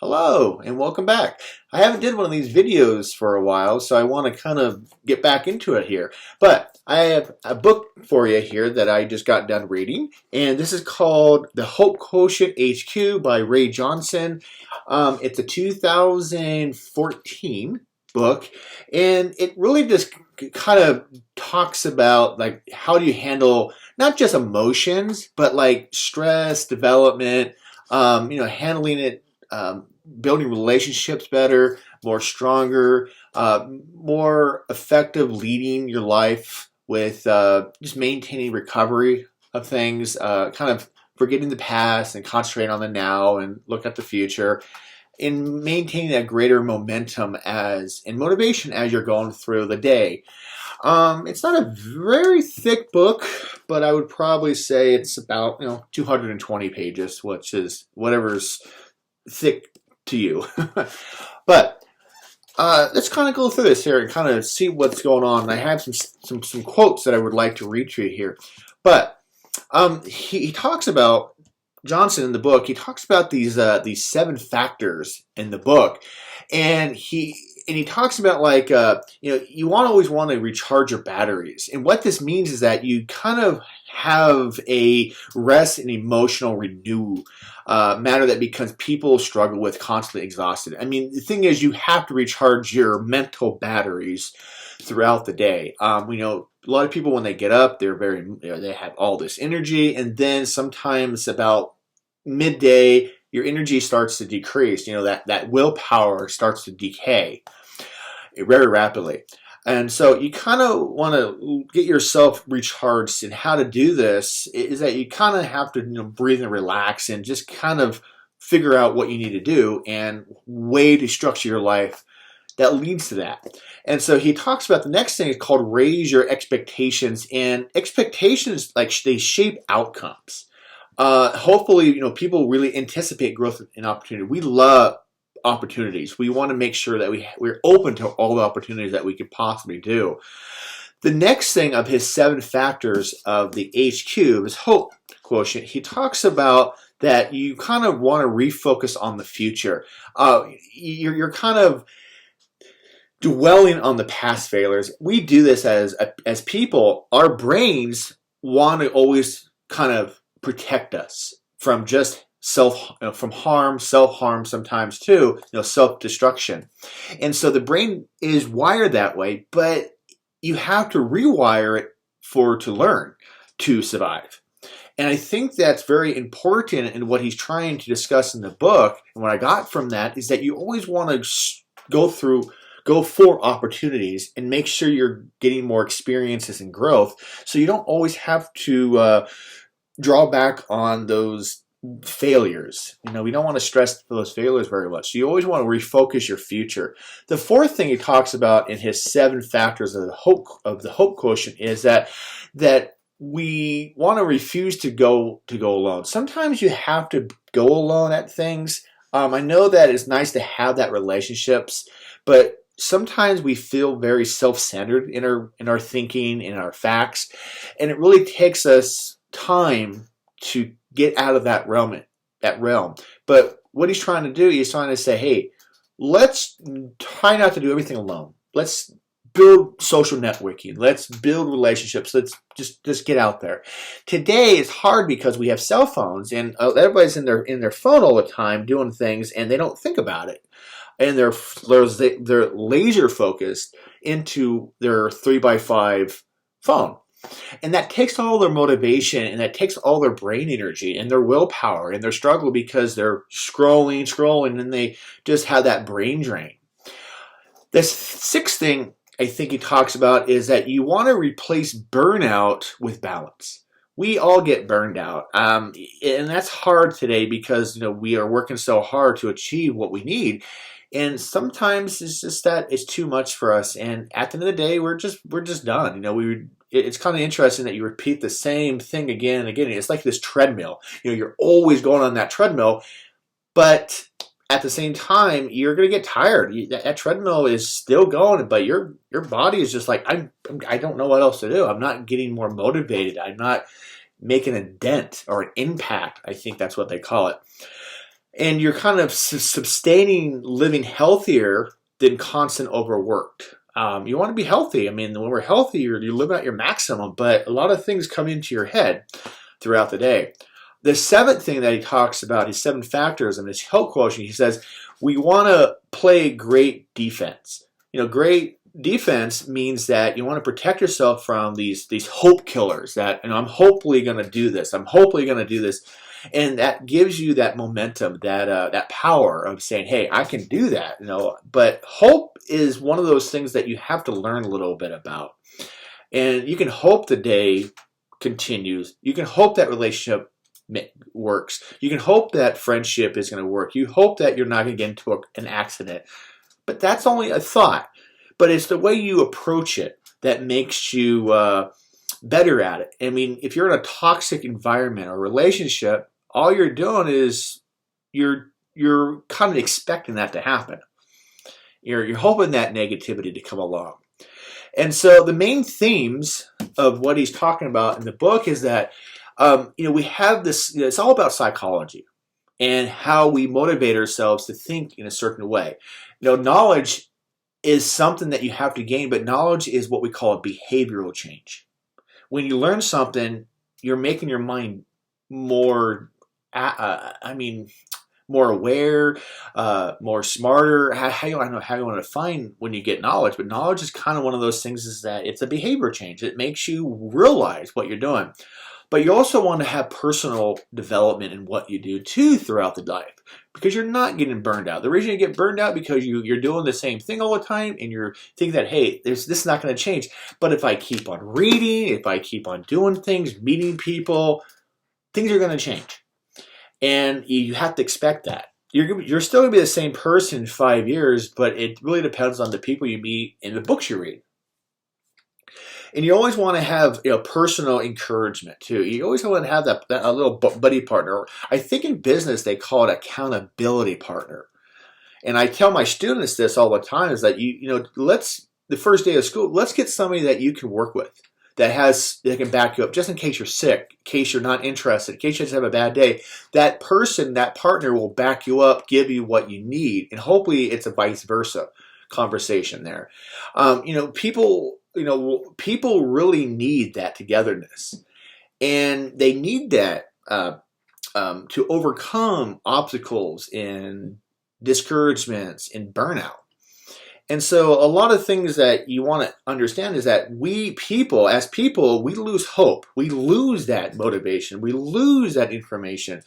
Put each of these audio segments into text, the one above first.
Hello and welcome back. I haven't did one of these videos for a while, so I want to kind of get back into it here. But I have a book for you here that I just got done reading, and this is called The Hope Quotient HQ by Ray Johnson. It's a 2014 book, and it really just kind of talks about like how do you handle not just emotions, but like stress, development, handling it, building relationships better, more stronger, more effective leading your life with just maintaining recovery of things, kind of forgetting the past and concentrating on the now and look at the future, and maintaining that greater momentum and motivation as you're going through the day. It's not a very thick book, but I would probably say it's about 220 pages, which is whatever's thick to you. But let's kind of go through this here and kind of see what's going on. And I have some quotes that I would like to read to you here. But he talks about, Johnson in the book, he talks about these 7 factors in the book, and he talks about like you always want to recharge your batteries, and what this means is that you kind of have a rest and emotional renew matter that because people struggle with constantly exhausted. I mean, the thing is, you have to recharge your mental batteries throughout the day. We know a lot of people when they get up, they're they have all this energy, and then sometimes about midday, your energy starts to decrease. That willpower starts to decay very rapidly. And so you kind of want to get yourself recharged, and how to do this is that you kind of have to breathe and relax and just kind of figure out what you need to do and way to structure your life that leads to that. And so he talks about the next thing is called raise your expectations, and expectations, like, they shape outcomes. Hopefully, people really anticipate growth and opportunity. We love opportunities. We want to make sure that we're open to all the opportunities that we could possibly do. The next thing of his 7 factors of the HQ, his hope quotient, he talks about that you kind of want to refocus on the future. You're kind of dwelling on the past failures. We do this as people. Our brains want to always kind of protect us from just self-harm sometimes too, self-destruction. And so the brain is wired that way, but you have to rewire it to learn to survive. And I think that's very important in what he's trying to discuss in the book. And what I got from that is that you always want to go for opportunities and make sure you're getting more experiences and growth, so you don't always have to draw back on those failures. We don't want to stress those failures very much. So you always want to refocus your future. The 4th thing he talks about in his 7 factors of the hope quotient is that we want to refuse to go alone. Sometimes you have to go alone at things. I know that it's nice to have that relationships, but sometimes we feel very self-centered in our thinking, in our facts, and it really takes us time to get out of that realm. But what he's trying to do, he's trying to say, hey, let's try not to do everything alone. Let's build social networking. Let's build relationships. Let's just get out there. Today it's hard because we have cell phones, and everybody's in their phone all the time doing things, and they don't think about it. And they're laser focused into their 3x5 phone. And that takes all their motivation, and that takes all their brain energy and their willpower and their struggle, because they're scrolling, and they just have that brain drain. The 6th thing I think he talks about is that you want to replace burnout with balance. We all get burned out, and that's hard today because we are working so hard to achieve what we need. And sometimes it's just that it's too much for us, and at the end of the day, we're just done. It's kind of interesting that you repeat the same thing again and again. It's like this treadmill. You're always going on that treadmill, but at the same time, you're going to get tired. That treadmill is still going, but your body is just like, I don't know what else to do. I'm not getting more motivated. I'm not making a dent or an impact. I think that's what they call it. and you're kind of sustaining living healthier than constant overworked. You want to be healthy. I mean, when we're healthy, you live out your maximum, but a lot of things come into your head throughout the day. The seventh thing that he talks about, his 7 factors in his health quotient, he says, we want to play great defense. Great defense means that you want to protect yourself from these hope killers that, I'm hopefully going to do this. I'm hopefully going to do this. And that gives you that momentum, that power of saying, hey, I can do that. But hope is one of those things that you have to learn a little bit about. And you can hope the day continues. You can hope that relationship works. You can hope that friendship is going to work. You hope that you're not going to get into an accident. But that's only a thought. But it's the way you approach it that makes you better at it. I mean, if you're in a toxic environment or relationship, all you're doing is you're kind of expecting that to happen. You're hoping that negativity to come along. And so the main themes of what he's talking about in the book is that we have this. It's all about psychology and how we motivate ourselves to think in a certain way. Knowledge is something that you have to gain, but knowledge is what we call a behavioral change. When you learn something, you're making your mind more, more aware, more smarter. I don't know how you want to define when you get knowledge, but knowledge is kind of one of those things is that it's a behavior change. It makes you realize what you're doing. But you also want to have personal development in what you do too throughout the life because you're not getting burned out. The reason you get burned out because you're doing the same thing all the time and you're thinking that, hey, this is not going to change. But if I keep on reading, if I keep on doing things, meeting people, things are going to change. And you have to expect that. You're still going to be the same person in 5 years, but it really depends on the people you meet and the books you read. And you always want to have personal encouragement too. You always want to have that a little buddy partner. I think in business they call it accountability partner. And I tell my students this all the time is that the first day of school, let's get somebody that you can work with that can back you up just in case you're sick, in case you're not interested, in case you just have a bad day. That person, that partner will back you up, give you what you need, and hopefully it's a vice versa conversation there. People really need that togetherness, and they need that to overcome obstacles and discouragements and burnout. And so a lot of things that you want to understand is that we lose hope. We lose that motivation. We lose that information,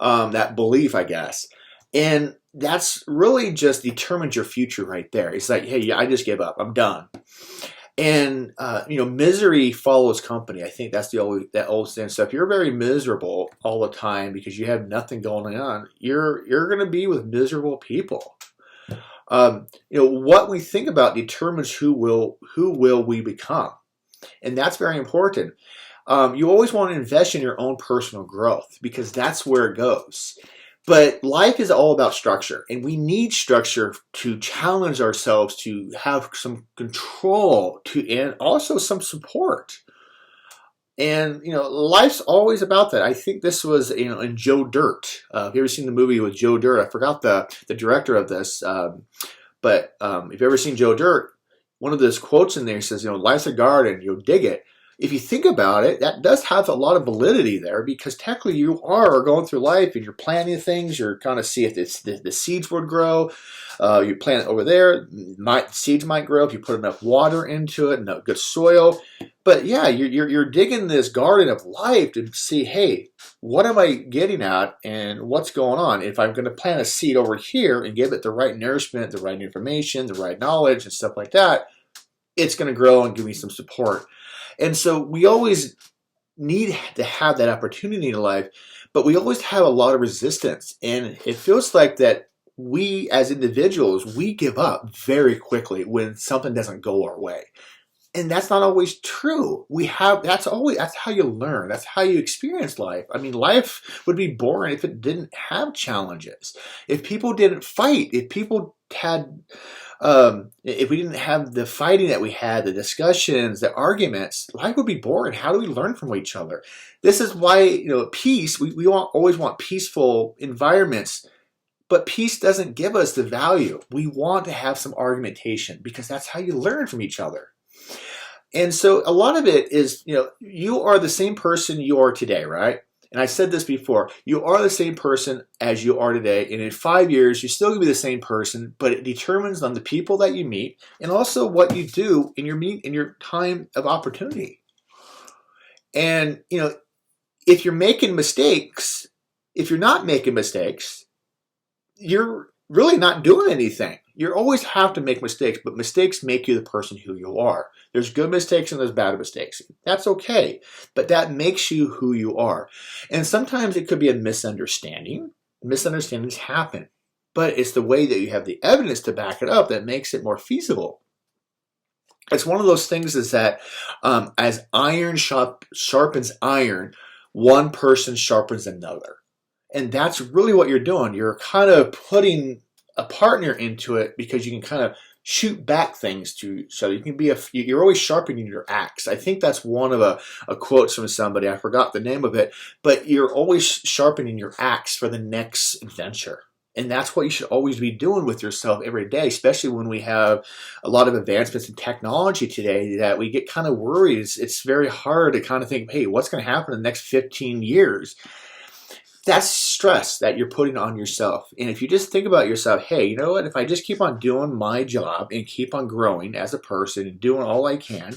that belief, I guess. And that's really just determines your future right there. It's like, hey, I just give up. I'm done. And misery follows company. I think that's that old saying. So if you're very miserable all the time because you have nothing going on, you're going to be with miserable people. What we think about determines who will we become, and that's very important. You always want to invest in your own personal growth because that's where it goes. But life is all about structure, and we need structure to challenge ourselves, to have some control, and also some support. And, life's always about that. I think this was, in Joe Dirt. Have you ever seen the movie with Joe Dirt? I forgot the director of this. But if you've ever seen Joe Dirt, one of those quotes in there says, life's a garden, dig it. If you think about it, that does have a lot of validity there because technically you are going through life and you're planting things. You're kind of see if the seeds would grow. You plant it over there. Seeds might grow if you put enough water into it and good soil. But yeah, you're digging this garden of life to see, hey, what am I getting at and what's going on? If I'm going to plant a seed over here and give it the right nourishment, the right information, the right knowledge and stuff like that, it's going to grow and give me some support. And so we always need to have that opportunity in life, but we always have a lot of resistance. And it feels like that we as individuals, we give up very quickly when something doesn't go our way. And that's not always true. That's how you learn. That's how you experience life. I mean, life would be boring if it didn't have challenges. If people didn't fight, if we didn't have the fighting that we had, the discussions, the arguments, life would be boring. How do we learn from each other? This is why, peace, we always want peaceful environments But peace doesn't give us the value. We want to have some argumentation because that's how you learn from each other. And so a lot of it is, you are the same person you are today, right? And I said this before, you are the same person as you are today. And in 5 years, you're still going to be the same person, but it determines on the people that you meet and also what you do in your time of opportunity. And, if you're making mistakes, if you're not making mistakes, you're really not doing anything. You always have to make mistakes, but mistakes make you the person who you are. There's good mistakes and there's bad mistakes. That's okay, but that makes you who you are. And sometimes it could be a misunderstanding. Misunderstandings happen, but it's the way that you have the evidence to back it up that makes it more feasible. It's one of those things is that as iron sharpens iron, one person sharpens another. And that's really what you're doing. You're kind of putting a partner into it because you can kind of shoot back things to each other. You can you're always sharpening your axe. I think that's one of a quote from somebody. I forgot the name of it, but you're always sharpening your axe for the next adventure. And that's what you should always be doing with yourself every day, especially when we have a lot of advancements in technology today that we get kind of worried. It's very hard to kind of think, hey, what's going to happen in the next 15 years? That's stress that you're putting on yourself. And if you just think about yourself, hey, you know what? If I just keep on doing my job and keep on growing as a person and doing all I can,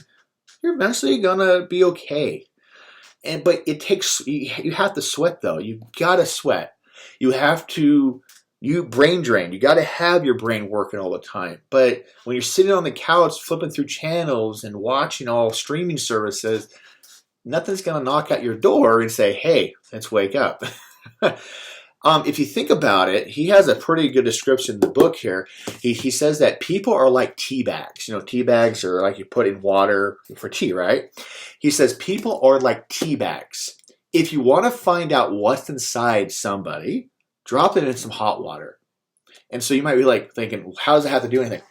you're eventually going to be okay. But it takes, you have to sweat though. You got to sweat. You brain drain. You got to have your brain working all the time. But when you're sitting on the couch flipping through channels and watching all streaming services, nothing's going to knock at your door and say, hey, let's wake up. If you think about it, he has a pretty good description in the book here. He says that people are like tea bags. Tea bags are like you put in water for tea, right? He says people are like tea bags. If you want to find out what's inside somebody, drop it in some hot water. And so you might be like thinking, how does it have to do anything?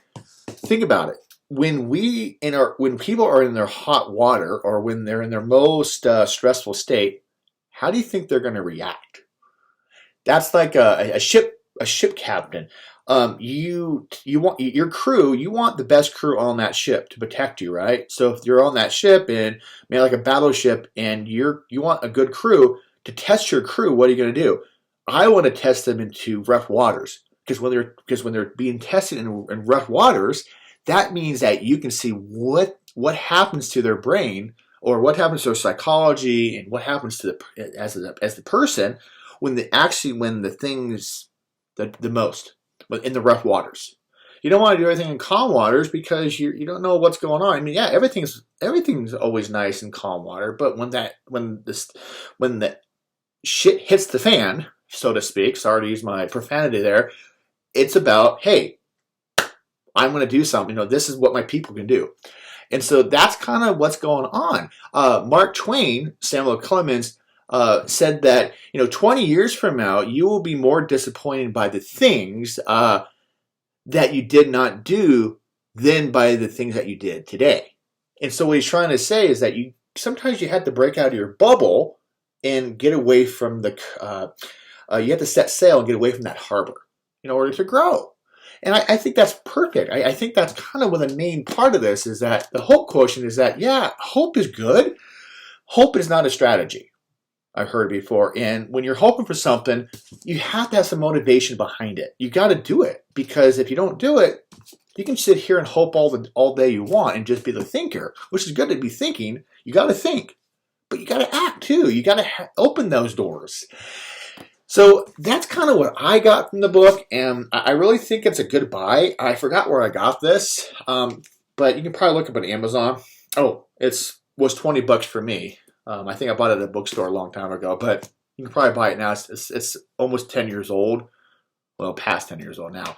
Think about it. When people are in their hot water or when they're in their most stressful state, how do you think they're going to react? That's like a ship captain. You want your crew. You want the best crew on that ship to protect you, right? So if you're on that ship and maybe like a battleship, and you want a good crew to test your crew, what are you going to do? I want to test them into rough waters because when they're being tested in rough waters, that means that you can see what happens to their brain or what happens to their psychology and what happens to as the person when the things the most in the rough waters. You don't want to do everything in calm waters because you don't know what's going on. I mean, yeah, everything's always nice in calm water, but when the shit hits the fan, so to speak, sorry to use my profanity there, it's about, hey, I'm going to do something. This is what my people can do. And so that's kind of what's going on. Mark Twain, Samuel Clemens, said that 20 years from now you will be more disappointed by the things that you did not do than by the things that you did today. And so what he's trying to say is that sometimes you have to break out of your bubble and get away from you have to set sail and get away from that harbor in order to grow. And I think that's perfect. I think that's kind of what the main part of this is, that the hope quotient is that, yeah, hope is good. Hope is not a strategy. I've heard before. And when you're hoping for something, you have to have some motivation behind it. You got to do it, because if you don't do it, you can sit here and hope all day you want and just be the thinker, which is good to be thinking. You got to think, but you got to act too. You got to open those doors. So that's kind of what I got from the book, and I really think it's a good buy. I forgot where I got this, but you can probably look up on Amazon. Oh, it was $20 for me. I think I bought it at a bookstore a long time ago, but you can probably buy it now. It's almost 10 years old. Well, past 10 years old now.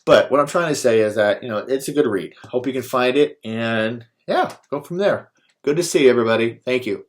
But what I'm trying to say is that, it's a good read. Hope you can find it, and yeah, go from there. Good to see you, everybody. Thank you.